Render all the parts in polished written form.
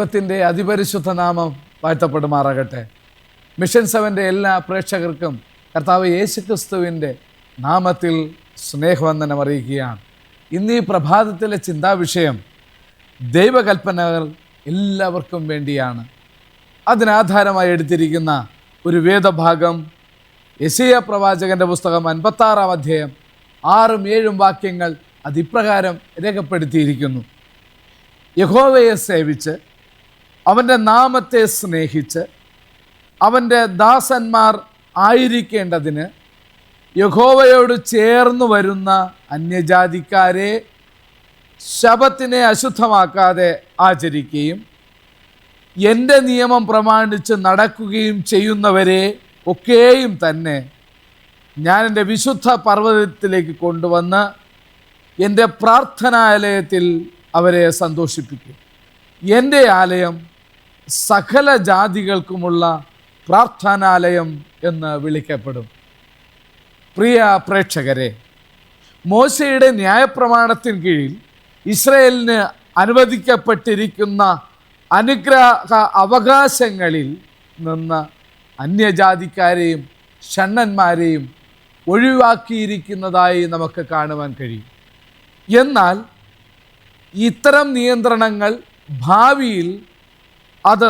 ദൈവത്തിൻ്റെ അതിപരിശുദ്ധ നാമം വാഴ്ത്തപ്പെടുമാറാകട്ടെ. മിഷൻ 7 എല്ലാ പ്രേക്ഷകർക്കും കർത്താവ് യേശുക്രിസ്തുവിൻ്റെ നാമത്തിൽ സ്നേഹവന്ദനം അറിയിക്കുകയാണ്. ഇന്ന് ഈ പ്രഭാതത്തിലെ ചിന്താവിഷയം ദൈവകൽപ്പനകൾ എല്ലാവർക്കും വേണ്ടിയാണ്. അതിനാധാരമായി എടുത്തിരിക്കുന്ന ഒരു വേദഭാഗം യെശയ്യാ പ്രവാചകൻ്റെ പുസ്തകം 56-ാം അധ്യായം 6-7 വാക്യങ്ങൾ അതിപ്രകാരം രേഖപ്പെടുത്തിയിരിക്കുന്നു. യഹോവയെ സേവിച്ച് അവൻ്റെ നാമത്തെ സ്നേഹിച്ച് അവൻ്റെ ദാസന്മാർ ആയിരിക്കേണ്ടതിന് യഹോവയോട് ചേർന്ന് വരുന്ന അന്യജാതിക്കാരെ ശബത്തിനെ അശുദ്ധമാക്കാതെ ആചരിക്കുകയും എൻ്റെ നിയമം പ്രമാണിച്ച് നടക്കുകയും ചെയ്യുന്നവരെ ഒക്കെയും തന്നെ ഞാൻ എൻ്റെ വിശുദ്ധ പർവ്വതത്തിലേക്ക് കൊണ്ടുവന്ന് എൻ്റെ പ്രാർത്ഥനാലയത്തിൽ അവരെ സന്തോഷിപ്പിക്കും. എൻ്റെ ആലയം സകല ജാതികൾക്കുമുള്ള പ്രാർത്ഥനാലയം എന്ന് വിളിക്കപ്പെടും. പ്രിയ പ്രേക്ഷകരെ, മോശയുടെ ന്യായപ്രമാണത്തിന് കീഴിൽ ഇസ്രായേലിന് അനുവദിക്കപ്പെട്ടിരിക്കുന്ന അനുഗ്രഹ അവകാശങ്ങളിൽ നിന്ന് അന്യജാതിക്കാരെയും ഷണ്ണന്മാരെയും ഒഴിവാക്കിയിരിക്കുന്നതായി നമുക്ക് കാണുവാൻ കഴിയും. എന്നാൽ ഇത്തരം നിയന്ത്രണങ്ങൾ ഭാവിയിൽ അത്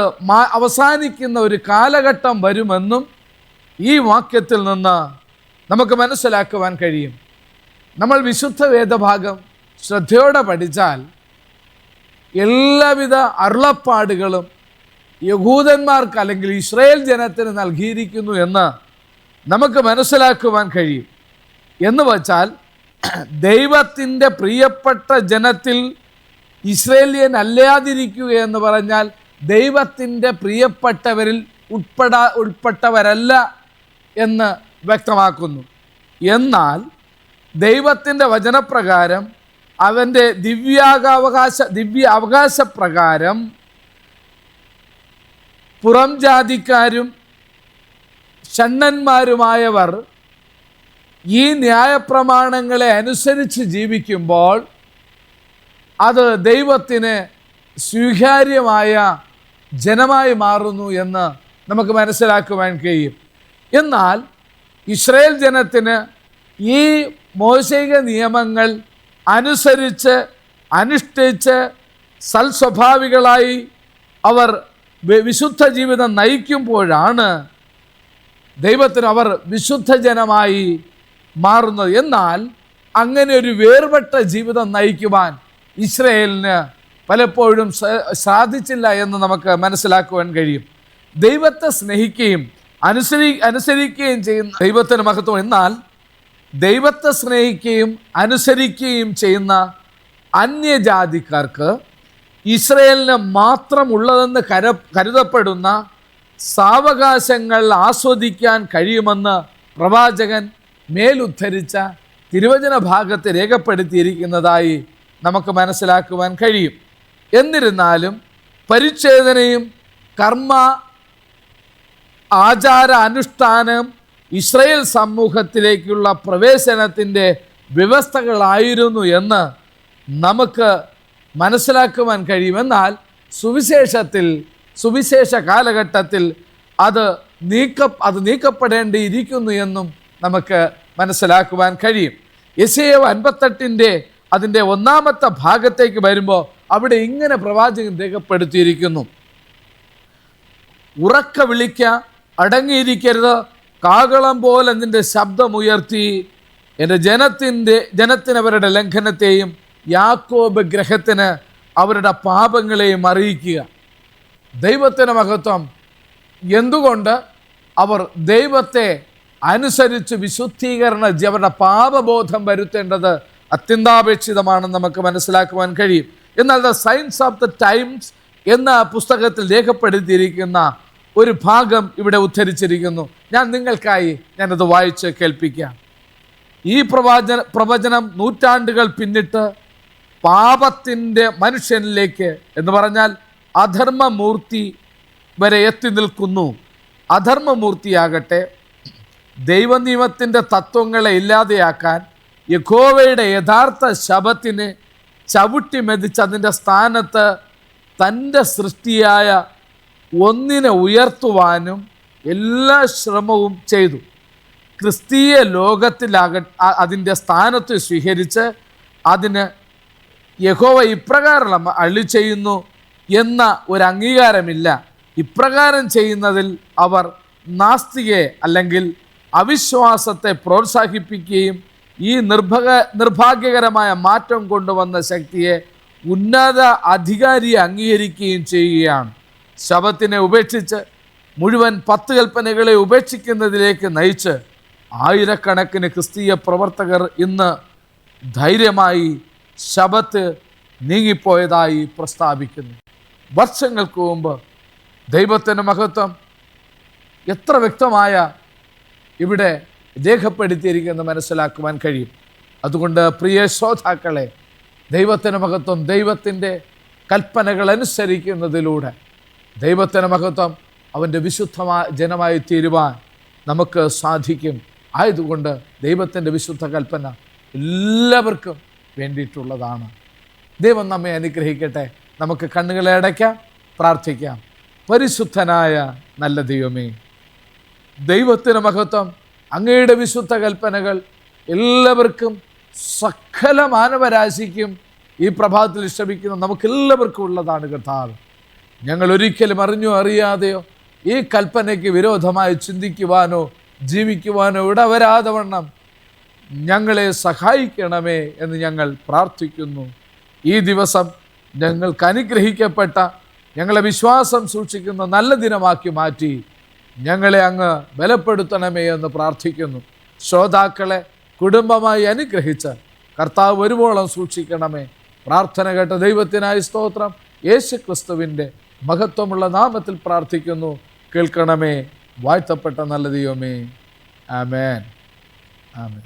അവസാനിക്കുന്ന ഒരു കാലഘട്ടം വരുമെന്നും ഈ വാക്യത്തിൽ നിന്ന് നമുക്ക് മനസ്സിലാക്കുവാൻ കഴിയും. നമ്മൾ വിശുദ്ധ വേദഭാഗം ശ്രദ്ധയോടെ പഠിച്ചാൽ എല്ലാവിധ അരുളപ്പാടുകളും യഹൂദന്മാർക്ക് അല്ലെങ്കിൽ ഇസ്രായേൽ ജനത്തിന് നൽകിയിരിക്കുന്നു എന്ന് നമുക്ക് മനസ്സിലാക്കുവാൻ കഴിയും. എന്ന് വച്ചാൽ ദൈവത്തിൻ്റെ പ്രിയപ്പെട്ട ജനത്തിൽ ഇസ്രായേലിയൻ അല്ലാതിരിക്കുക എന്ന് പറഞ്ഞാൽ ദൈവത്തിൻ്റെ പ്രിയപ്പെട്ടവരിൽ ഉൾപ്പെട്ടവരല്ല എന്ന് വ്യക്തമാക്കുന്നു. എന്നാൽ ദൈവത്തിൻ്റെ വചനപ്രകാരം അവൻ്റെ ദിവ്യ അവകാശപ്രകാരം പുറം ജാതിക്കാരും ഷണ്ണന്മാരുമായവർ ഈ ന്യായപ്രമാണങ്ങളെ അനുസരിച്ച് ജീവിക്കുമ്പോൾ അത് ദൈവത്തിന് സ്വീകാര്യമായ ജനമായി മാറുന്നു എന്ന് നമുക്ക് മനസ്സിലാക്കുവാൻ കഴിയും. എന്നാൽ ഇസ്രായേൽ ജനത്തിന് ഈ മോശിക നിയമങ്ങൾ അനുസരിച്ച് അനുഷ്ഠിച്ച് സൽസ്വഭാവികളായി അവർ വിശുദ്ധ ജീവിതം നയിക്കുമ്പോഴാണ് ദൈവത്തിന് അവർ വിശുദ്ധ ജനമായി മാറുന്നത്. എന്നാൽ അങ്ങനെ ഒരു വേർപെട്ട ജീവിതം നയിക്കുവാൻ ഇസ്രായേലിന് പലപ്പോഴും സാധിച്ചില്ല എന്ന് നമുക്ക് മനസ്സിലാക്കുവാൻ കഴിയും. ദൈവത്തെ സ്നേഹിക്കുകയും അനുസരിക്കുകയും ചെയ്യുന്ന ദൈവത്തിന് മഹത്വം. എന്നാൽ ദൈവത്തെ സ്നേഹിക്കുകയും അനുസരിക്കുകയും ചെയ്യുന്ന അന്യജാതിക്കാർക്ക് ഇസ്രായേലിന് മാത്രമുള്ളതെന്ന് കരുതപ്പെടുന്ന സാവകാശങ്ങൾ ആസ്വദിക്കാൻ കഴിയുമെന്ന് പ്രവാചകൻ മേലുദ്ധരിച്ച തിരുവചന ഭാഗത്ത് രേഖപ്പെടുത്തിയിരിക്കുന്നതായി നമുക്ക് മനസ്സിലാക്കുവാൻ കഴിയും. എന്നിരുന്നാലും പരിച്ഛേദനയും കർമ്മ ആചാര അനുഷ്ഠാനം ഇസ്രായേൽ സമൂഹത്തിലേക്കുള്ള പ്രവേശനത്തിൻ്റെ വ്യവസ്ഥകളായിരുന്നു എന്ന് നമുക്ക് മനസ്സിലാക്കുവാൻ കഴിയും. എന്നാൽ സുവിശേഷ കാലഘട്ടത്തിൽ അത് നീക്കപ്പെടേണ്ടിയിരിക്കുന്നു എന്നും നമുക്ക് മനസ്സിലാക്കുവാൻ കഴിയും. യെശയ്യാ 58 അതിൻ്റെ 1-ാമത്തെ ഭാഗത്തേക്ക് വരുമ്പോൾ അവിടെ ഇങ്ങനെ പ്രവാചകൻ രേഖപ്പെടുത്തിയിരിക്കുന്നു: ഉറക്ക വിളിക്ക, അടങ്ങിയിരിക്കരുത്, കാഹളം പോലെ നിൻ്റെ ശബ്ദമുയർത്തി എൻ്റെ ജനത്തിന് അവരുടെ ലംഘനത്തെയും യാക്കോബ് ഗ്രഹത്തിന് അവരുടെ പാപങ്ങളെയും അറിയിക്കുക. ദൈവത്തിന് മഹത്വം. എന്തുകൊണ്ട്? അവർ ദൈവത്തെ അനുസരിച്ച് അവരുടെ പാപബോധം വരുത്തേണ്ടത് അത്യന്താപേക്ഷിതമാണെന്ന് നമുക്ക് മനസ്സിലാക്കുവാൻ കഴിയും. എന്നാൽ the science of the times എന്ന പുസ്തകത്തിൽ രേഖപ്പെടുത്തിയിരിക്കുന്ന ഒരു ഭാഗം ഇവിടെ ഉദ്ധരിച്ചിരിക്കുന്നു. ഞാനത് വായിച്ച് കേൾപ്പിക്കാം. ഈ പ്രവചനം നൂറ്റാണ്ടുകൾ പിന്നിട്ട് പാപത്തിൻ്റെ മനുഷ്യനിലേക്ക് എന്ന് പറഞ്ഞാൽ അധർമ്മമൂർത്തി വരെ എത്തി നിൽക്കുന്നു. അധർമ്മമൂർത്തിയാകട്ടെ ദൈവനിയമത്തിൻ്റെ തത്വങ്ങളെ ഇല്ലാതെയാക്കാൻ യഹോവയുടെ യഥാർത്ഥ ശബത്തിനെ ചവിട്ടി മെതിച്ച് അതിൻ്റെ സ്ഥാനത്ത് തൻ്റെ സൃഷ്ടിയായ ഒന്നിനെ ഉയർത്തുവാനും എല്ലാ ശ്രമവും ചെയ്തു. ക്രിസ്തീയ അതിൻ്റെ സ്ഥാനത്ത് സ്വീകരിച്ച് അതിന് യഹോവ ഇപ്രകാരം അരുളി ചെയ്യുന്നു എന്ന ഒരു അംഗീകാരമില്ല. ഇപ്രകാരം ചെയ്യുന്നതിൽ അവർ നാസ്തികയെ അല്ലെങ്കിൽ അവിശ്വാസത്തെ പ്രോത്സാഹിപ്പിക്കുകയും ഈ നിർഭാഗ്യകരമായ മാറ്റം കൊണ്ടുവന്ന ശക്തിയെ ഉന്നത അധികാരിയെ അംഗീകരിക്കുകയും ചെയ്യുകയാണ്. ശബത്തിനെ ഉപേക്ഷിച്ച് മുഴുവൻ 10 കൽപ്പനകളെ ഉപേക്ഷിക്കുന്നതിലേക്ക് നയിച്ച് ആയിരക്കണക്കിന് ക്രിസ്തീയ പ്രവർത്തകർ ഇന്ന് ധൈര്യമായി ശബത്ത് നീങ്ങിപ്പോയതായി പ്രസ്താവിക്കുന്നു. വർഷങ്ങൾക്ക് മുമ്പ് ദൈവത്തിൻ്റെ മഹത്വം എത്ര വ്യക്തമായ ഇവിടെ രേഖപ്പെടുത്തിയിരിക്കുന്നത് മനസ്സിലാക്കുവാൻ കഴിയും. അതുകൊണ്ട് പ്രിയ ശ്രോതാക്കളെ, ദൈവത്തിൻ്റെ മഹത്വം ദൈവത്തിൻ്റെ കൽപ്പനകൾ അനുസരിക്കുന്നതിലൂടെ ദൈവത്തിൻ്റെ മഹത്വം അവൻ്റെ വിശുദ്ധമായ ജനമായി തീരുവാൻ നമുക്ക് സാധിക്കും. ആയതുകൊണ്ട് ദൈവത്തിൻ്റെ വിശുദ്ധ കൽപ്പന എല്ലാവർക്കും വേണ്ടിയിട്ടുള്ളതാണ്. ദൈവം നമ്മെ അനുഗ്രഹിക്കട്ടെ. നമുക്ക് കണ്ണുകളെ അടയ്ക്കാം, പ്രാർത്ഥിക്കാം. പരിശുദ്ധനായ നല്ല ദൈവമേ, ദൈവത്തിൻ്റെ മഹത്വം അങ്ങയുടെ വിശുദ്ധ കൽപ്പനകൾ എല്ലാവർക്കും, സകല മാനവരാശിക്കും ഈ പ്രഭാതത്തിൽ ശ്രമിക്കുന്ന നമുക്കെല്ലാവർക്കും ഉള്ളതാണ് കർത്താവ്. ഞങ്ങൾ ഒരിക്കലും അറിഞ്ഞോ അറിയാതെയോ ഈ കൽപ്പനയ്ക്ക് വിരോധമായി ചിന്തിക്കുവാനോ ജീവിക്കുവാനോ ഇടവരാതെ വണ്ണം ഞങ്ങളെ സഹായിക്കണമേ എന്ന് ഞങ്ങൾ പ്രാർത്ഥിക്കുന്നു. ഈ ദിവസം ഞങ്ങൾക്ക് അനുഗ്രഹിക്കപ്പെട്ട, ഞങ്ങളെ വിശ്വാസം സൂക്ഷിക്കുന്ന നല്ല ദിനമാക്കി മാറ്റി ഞങ്ങളെ അങ്ങ് ബലപ്പെടുത്തണമേ എന്ന് പ്രാർത്ഥിക്കുന്നു. ശ്രോതാക്കളെ കുടുംബമായി അനുഗ്രഹിച്ച് കർത്താവ് വരുവോളം സൂക്ഷിക്കണമേ. പ്രാർത്ഥന കേട്ട ദൈവത്തിനായി സ്തോത്രം. യേശു ക്രിസ്തുവിൻ്റെ മഹത്വമുള്ള നാമത്തിൽ പ്രാർത്ഥിക്കുന്നു. കേൾക്കണമേ. വാഴ്ത്തപ്പെട്ട നല്ല ദൈവമേ. ആമേൻ. ആമേൻ.